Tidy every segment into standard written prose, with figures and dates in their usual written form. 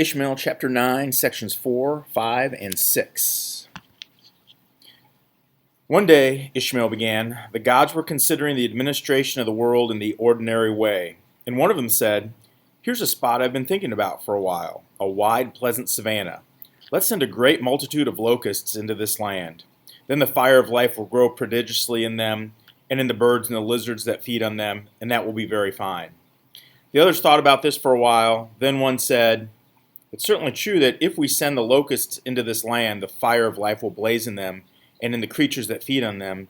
Ishmael Chapter 9, sections 4, 5, and 6. One day, Ishmael began, the gods were considering the administration of the world in the ordinary way, and one of them said, "Here's a spot I've been thinking about for a while, a wide, pleasant savanna. Let's send a great multitude of locusts into this land. Then the fire of life will grow prodigiously in them, and in the birds and the lizards that feed on them, and that will be very fine." The others thought about this for a while. Then one said, "It's certainly true that if we send the locusts into this land, the fire of life will blaze in them and in the creatures that feed on them,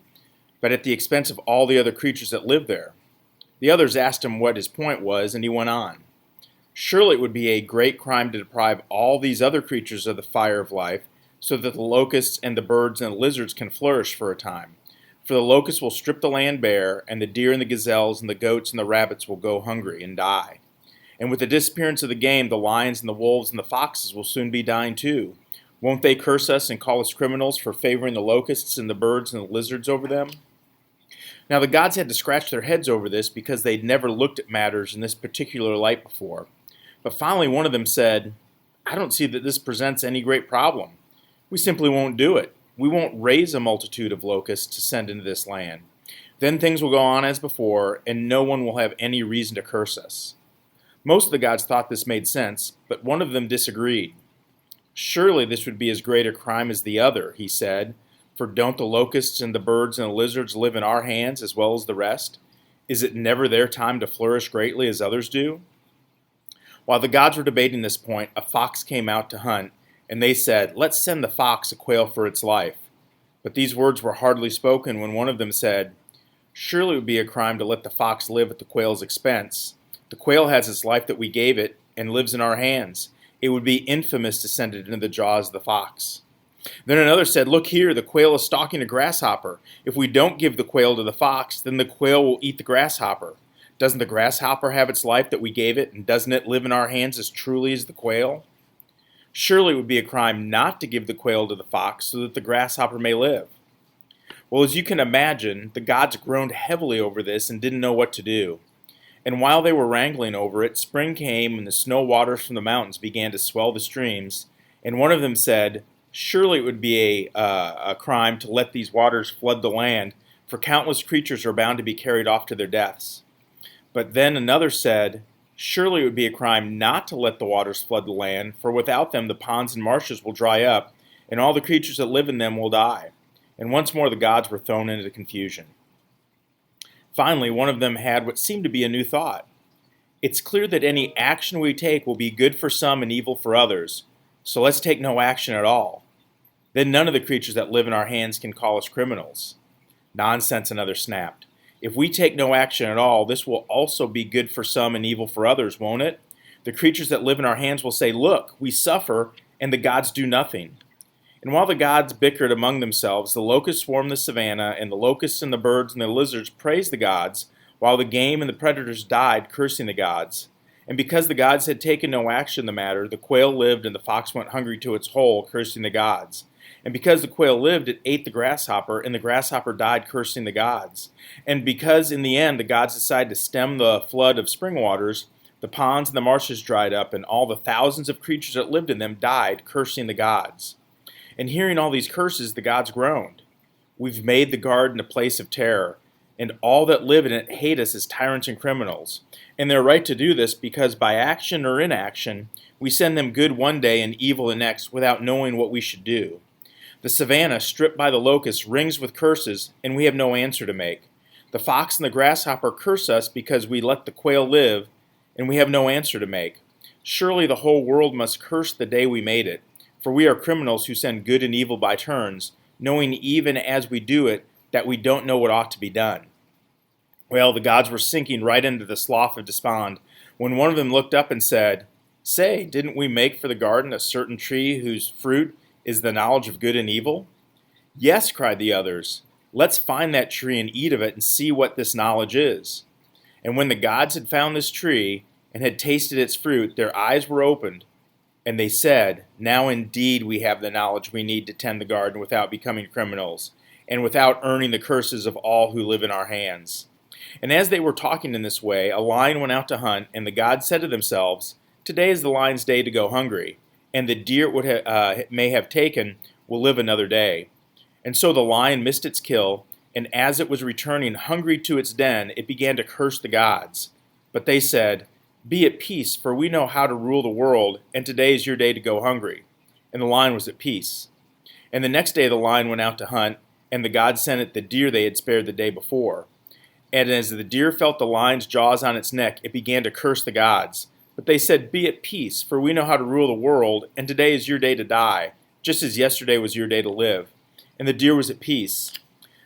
but at the expense of all the other creatures that live there." The others asked him what his point was, and he went on. "Surely it would be a great crime to deprive all these other creatures of the fire of life, so that the locusts and the birds and the lizards can flourish for a time. For the locusts will strip the land bare, and the deer and the gazelles and the goats and the rabbits will go hungry and die. And with the disappearance of the game, the lions and the wolves and the foxes will soon be dying too. Won't they curse us and call us criminals for favoring the locusts and the birds and the lizards over them?" Now the gods had to scratch their heads over this because they'd never looked at matters in this particular light before. But finally one of them said, "I don't see that this presents any great problem. We simply won't do it. We won't raise a multitude of locusts to send into this land. Then things will go on as before, and no one will have any reason to curse us." Most of the gods thought this made sense, but one of them disagreed. "Surely this would be as great a crime as the other," he said, "for don't the locusts and the birds and the lizards live in our hands as well as the rest? Is it never their time to flourish greatly as others do?" While the gods were debating this point, a fox came out to hunt, and they said, "Let's send the fox a quail for its life." But these words were hardly spoken when one of them said, "Surely it would be a crime to let the fox live at the quail's expense. The quail has its life that we gave it and lives in our hands. It would be infamous to send it into the jaws of the fox." Then another said, "Look here, the quail is stalking a grasshopper. If we don't give the quail to the fox, then the quail will eat the grasshopper. Doesn't the grasshopper have its life that we gave it, and doesn't it live in our hands as truly as the quail? Surely it would be a crime not to give the quail to the fox so that the grasshopper may live." Well, as you can imagine, the gods groaned heavily over this and didn't know what to do. And while they were wrangling over it, spring came and the snow waters from the mountains began to swell the streams. And one of them said, "Surely it would be a crime to let these waters flood the land, for countless creatures are bound to be carried off to their deaths." But then another said, "Surely it would be a crime not to let the waters flood the land, for without them the ponds and marshes will dry up, and all the creatures that live in them will die." And once more the gods were thrown into confusion. Finally, one of them had what seemed to be a new thought. "It's clear that any action we take will be good for some and evil for others, so let's take no action at all. Then none of the creatures that live in our hands can call us criminals." "Nonsense," another snapped. "If we take no action at all, this will also be good for some and evil for others, won't it? The creatures that live in our hands will say, 'Look, we suffer,' and the gods do nothing." And while the gods bickered among themselves, the locusts swarmed the savannah, and the locusts and the birds and the lizards praised the gods, while the game and the predators died, cursing the gods. And because the gods had taken no action in the matter, the quail lived and the fox went hungry to its hole, cursing the gods. And because the quail lived, it ate the grasshopper, and the grasshopper died, cursing the gods. And because in the end the gods decided to stem the flood of spring waters, the ponds and the marshes dried up, and all the thousands of creatures that lived in them died, cursing the gods. And hearing all these curses, the gods groaned. "We've made the garden a place of terror, and all that live in it hate us as tyrants and criminals. And they're right to do this because by action or inaction, we send them good one day and evil the next without knowing what we should do. The savannah, stripped by the locusts, rings with curses, and we have no answer to make. The fox and the grasshopper curse us because we let the quail live, and we have no answer to make. Surely the whole world must curse the day we made it. For we are criminals who send good and evil by turns, knowing even as we do it that we don't know what ought to be done." Well, the gods were sinking right into the slough of despond, when one of them looked up and said, "Say, didn't we make for the garden a certain tree whose fruit is the knowledge of good and evil?" "Yes," cried the others. "Let's find that tree and eat of it and see what this knowledge is." And when the gods had found this tree and had tasted its fruit, their eyes were opened, and they said, "Now indeed we have the knowledge we need to tend the garden without becoming criminals, and without earning the curses of all who live in our hands." And as they were talking in this way, a lion went out to hunt, and the gods said to themselves, Today is the lion's day to go hungry, and the deer it may have taken will live another day. And so the lion missed its kill, and as it was returning hungry to its den, it began to curse the gods. But they said, "Be at peace, for we know how to rule the world, and today is your day to go hungry." And the lion was at peace. And the next day the lion went out to hunt, and the gods sent it the deer they had spared the day before. And as the deer felt the lion's jaws on its neck, it began to curse the gods. But they said, "Be at peace, for we know how to rule the world, and today is your day to die, just as yesterday was your day to live." And the deer was at peace.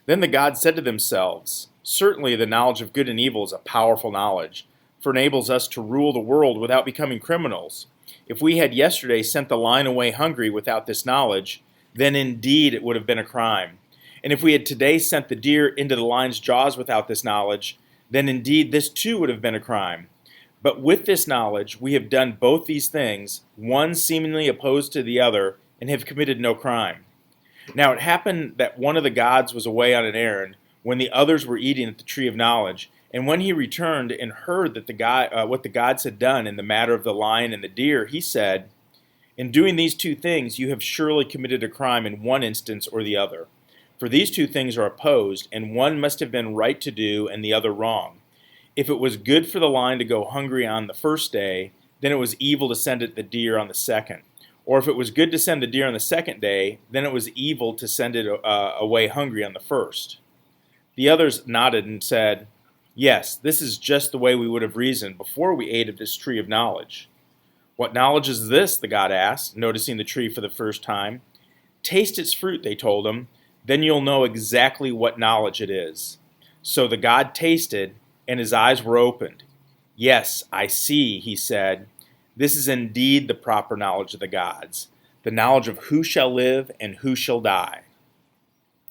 Then the gods said to themselves, "Certainly the knowledge of good and evil is a powerful knowledge, for it enables us to rule the world without becoming criminals. If we had yesterday sent the lion away hungry without this knowledge, then indeed it would have been a crime. And if we had today sent the deer into the lion's jaws without this knowledge, then indeed this too would have been a crime. But with this knowledge we have done both these things, one seemingly opposed to the other, and have committed no crime." Now it happened that one of the gods was away on an errand, when the others were eating at the tree of knowledge. And when he returned and heard that what the gods had done in the matter of the lion and the deer, he said, "In doing these two things you have surely committed a crime in one instance or the other. For these two things are opposed, and one must have been right to do and the other wrong. If it was good for the lion to go hungry on the first day, then it was evil to send it the deer on the second. Or if it was good to send the deer on the second day, then it was evil to send it away hungry on the first." The others nodded and said, "Yes, this is just the way we would have reasoned before we ate of this tree of knowledge." "What knowledge is this?" the god asked, noticing the tree for the first time. "Taste its fruit," they told him, "then you'll know exactly what knowledge it is." So the god tasted, and his eyes were opened. "Yes, I see," he said. "This is indeed the proper knowledge of the gods, the knowledge of who shall live and who shall die."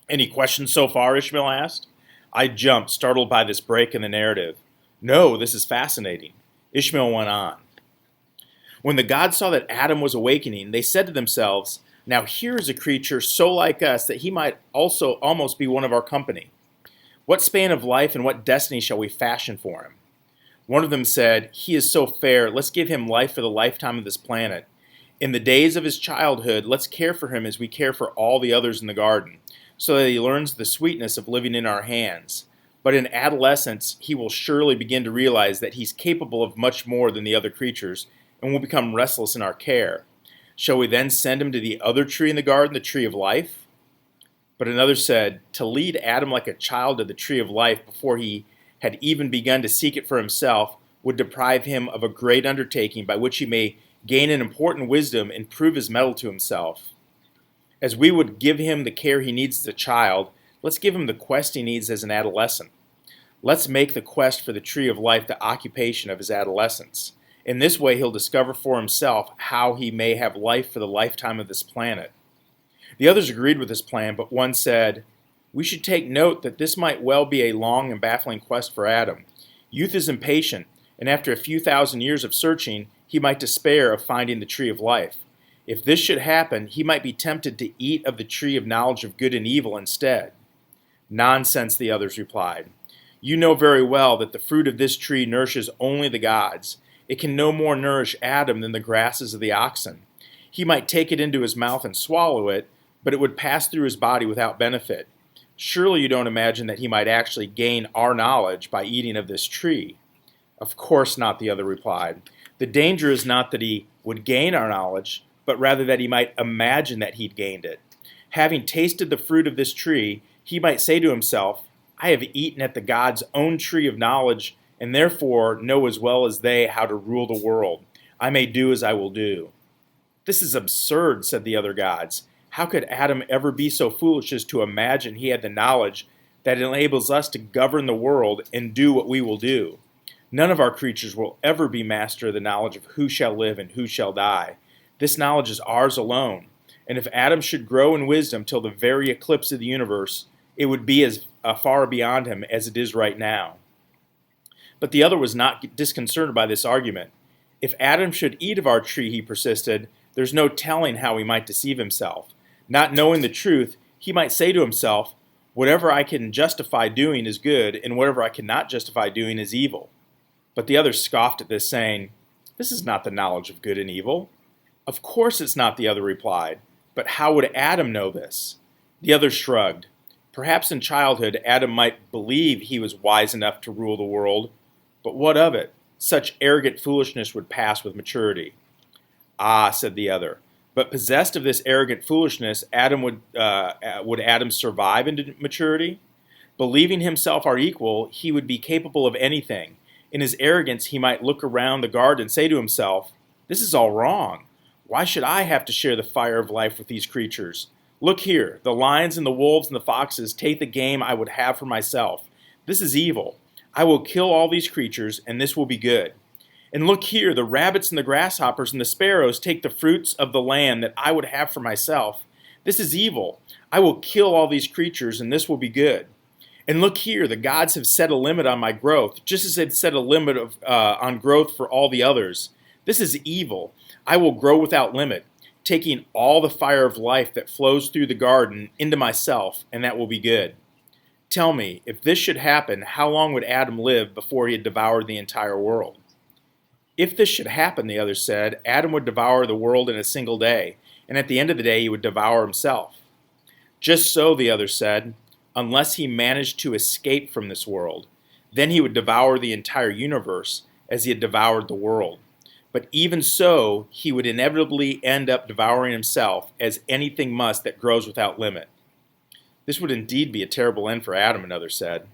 "Any questions so far?" Ishmael asked. I jumped, startled by this break in the narrative. "No, this is fascinating." Ishmael went on. "When the gods saw that Adam was awakening, they said to themselves, 'Now here is a creature so like us that he might also almost be one of our company. What span of life and what destiny shall we fashion for him?' One of them said, 'He is so fair, let's give him life for the lifetime of this planet. In the days of his childhood, let's care for him as we care for all the others in the garden, so that he learns the sweetness of living in our hands. But in adolescence, he will surely begin to realize that he's capable of much more than the other creatures, and will become restless in our care. Shall we then send him to the other tree in the garden, the tree of life?' But another said, 'To lead Adam like a child to the tree of life before he had even begun to seek it for himself would deprive him of a great undertaking by which he may gain an important wisdom and prove his mettle to himself. As we would give him the care he needs as a child, let's give him the quest he needs as an adolescent. Let's make the quest for the tree of life the occupation of his adolescence. In this way he'll discover for himself how he may have life for the lifetime of this planet.' The others agreed with this plan, but one said, 'We should take note that this might well be a long and baffling quest for Adam. Youth is impatient, and after a few thousand years of searching, he might despair of finding the tree of life. If this should happen, he might be tempted to eat of the tree of knowledge of good and evil instead.' 'Nonsense,' the others replied. 'You know very well that the fruit of this tree nourishes only the gods. It can no more nourish Adam than the grasses of the oxen. He might take it into his mouth and swallow it, but it would pass through his body without benefit. Surely you don't imagine that he might actually gain our knowledge by eating of this tree?' 'Of course not,' the other replied. 'The danger is not that he would gain our knowledge, but rather that he might imagine that he'd gained it. Having tasted the fruit of this tree, he might say to himself, "I have eaten at the gods' own tree of knowledge, and therefore know as well as they how to rule the world. I may do as I will do." 'This is absurd,' said the other gods. 'How could Adam ever be so foolish as to imagine he had the knowledge that enables us to govern the world and do what we will do? None of our creatures will ever be master of the knowledge of who shall live and who shall die. This knowledge is ours alone, and if Adam should grow in wisdom till the very eclipse of the universe, it would be as far beyond him as it is right now.' But the other was not disconcerted by this argument. 'If Adam should eat of our tree,' he persisted, 'there's no telling how he might deceive himself. Not knowing the truth, he might say to himself, "Whatever I can justify doing is good, and whatever I cannot justify doing is evil." But the others scoffed at this, saying, "This is not the knowledge of good and evil." "Of course it's not," the other replied. "But how would Adam know this?" The other shrugged. Perhaps in childhood Adam might believe he was wise enough to rule the world, but what of it? Such arrogant foolishness would pass with maturity. "Ah," said the other, "but possessed of this arrogant foolishness, would Adam survive into maturity? Believing himself our equal, he would be capable of anything. In his arrogance, he might look around the garden and say to himself, 'This is all wrong. Why should I have to share the fire of life with these creatures? Look here, the lions and the wolves and the foxes take the game I would have for myself. This is evil. I will kill all these creatures, and this will be good. And look here, the rabbits and the grasshoppers and the sparrows take the fruits of the land that I would have for myself. This is evil. I will kill all these creatures, and this will be good. And look here, the gods have set a limit on my growth, just as they've set a limit on growth for all the others. This is evil. I will grow without limit, taking all the fire of life that flows through the garden into myself, and that will be good. Tell me, if this should happen, how long would Adam live before he had devoured the entire world?" "If this should happen," the other said, "Adam would devour the world in a single day, and at the end of the day he would devour himself." "Just so," the other said, "unless he managed to escape from this world. Then he would devour the entire universe as he had devoured the world. But even so, he would inevitably end up devouring himself, as anything must that grows without limit." "This would indeed be a terrible end for Adam," another said.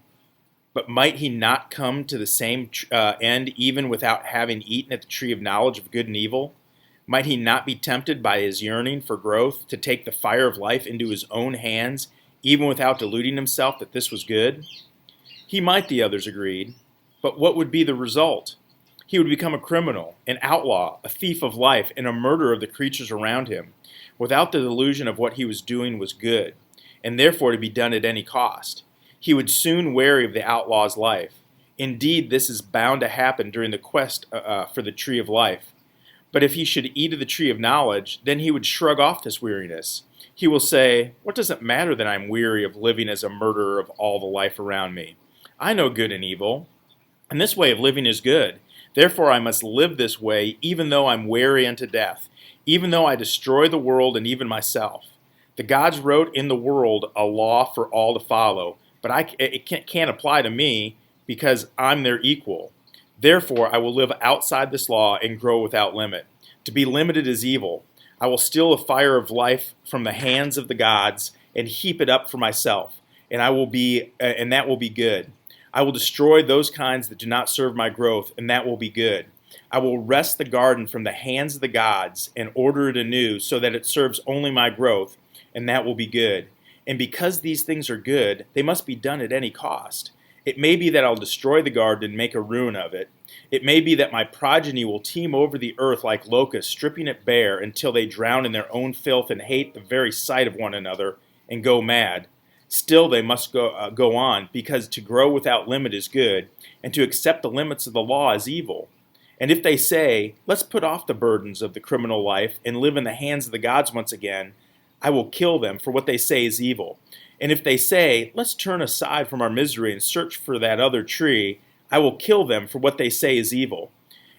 "But might he not come to the same end even without having eaten at the tree of knowledge of good and evil? Might he not be tempted by his yearning for growth to take the fire of life into his own hands, even without deluding himself that this was good?" "He might," the others agreed. "But what would be the result? He would become a criminal, an outlaw, a thief of life, and a murderer of the creatures around him, without the delusion of what he was doing was good, and therefore to be done at any cost. He would soon weary of the outlaw's life. Indeed, this is bound to happen during the quest for the tree of life. But if he should eat of the tree of knowledge, then he would shrug off this weariness. He will say, 'What does it matter that I am weary of living as a murderer of all the life around me? I know good and evil, and this way of living is good. Therefore I must live this way even though I'm weary unto death, even though I destroy the world and even myself. The gods wrote in the world a law for all to follow, but it can't apply to me because I'm their equal. Therefore I will live outside this law and grow without limit. To be limited is evil. I will steal the fire of life from the hands of the gods and heap it up for myself, and that will be good. I will destroy those kinds that do not serve my growth, and that will be good. I will wrest the garden from the hands of the gods and order it anew so that it serves only my growth, and that will be good. And because these things are good, they must be done at any cost. It may be that I'll destroy the garden and make a ruin of it. It may be that my progeny will teem over the earth like locusts, stripping it bare until they drown in their own filth and hate the very sight of one another and go mad. Still they must go on, because to grow without limit is good, and to accept the limits of the law is evil. And if they say, 'Let's put off the burdens of the criminal life and live in the hands of the gods once again,' I will kill them for what they say is evil. And if they say, 'Let's turn aside from our misery and search for that other tree,' I will kill them for what they say is evil.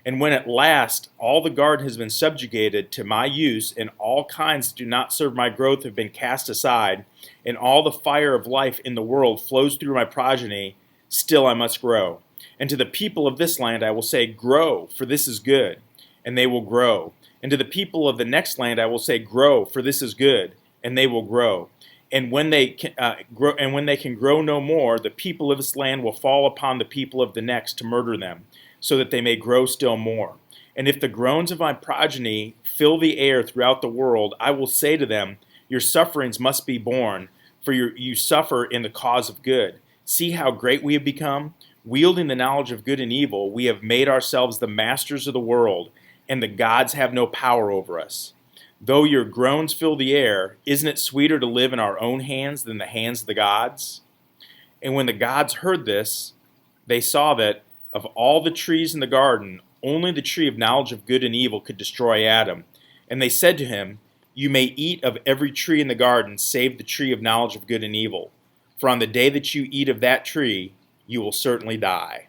And when at last all the garden has been subjugated to my use, and all kinds that do not serve my growth have been cast aside, and all the fire of life in the world flows through my progeny, still I must grow. And to the people of this land I will say, 'Grow, for this is good,' and they will grow. And to the people of the next land I will say, 'Grow, for this is good,' and they will grow. And when they can grow no more, the people of this land will fall upon the people of the next to murder them, so that they may grow still more. And if the groans of my progeny fill the air throughout the world, I will say to them, 'Your sufferings must be borne, for you suffer in the cause of good. See how great we have become. Wielding the knowledge of good and evil, we have made ourselves the masters of the world, and the gods have no power over us. Though your groans fill the air, isn't it sweeter to live in our own hands than the hands of the gods?' And when the gods heard this, they saw that of all the trees in the garden, only the tree of knowledge of good and evil could destroy Adam. And they said to him, 'You may eat of every tree in the garden, save the tree of knowledge of good and evil. For on the day that you eat of that tree, you will certainly die.'"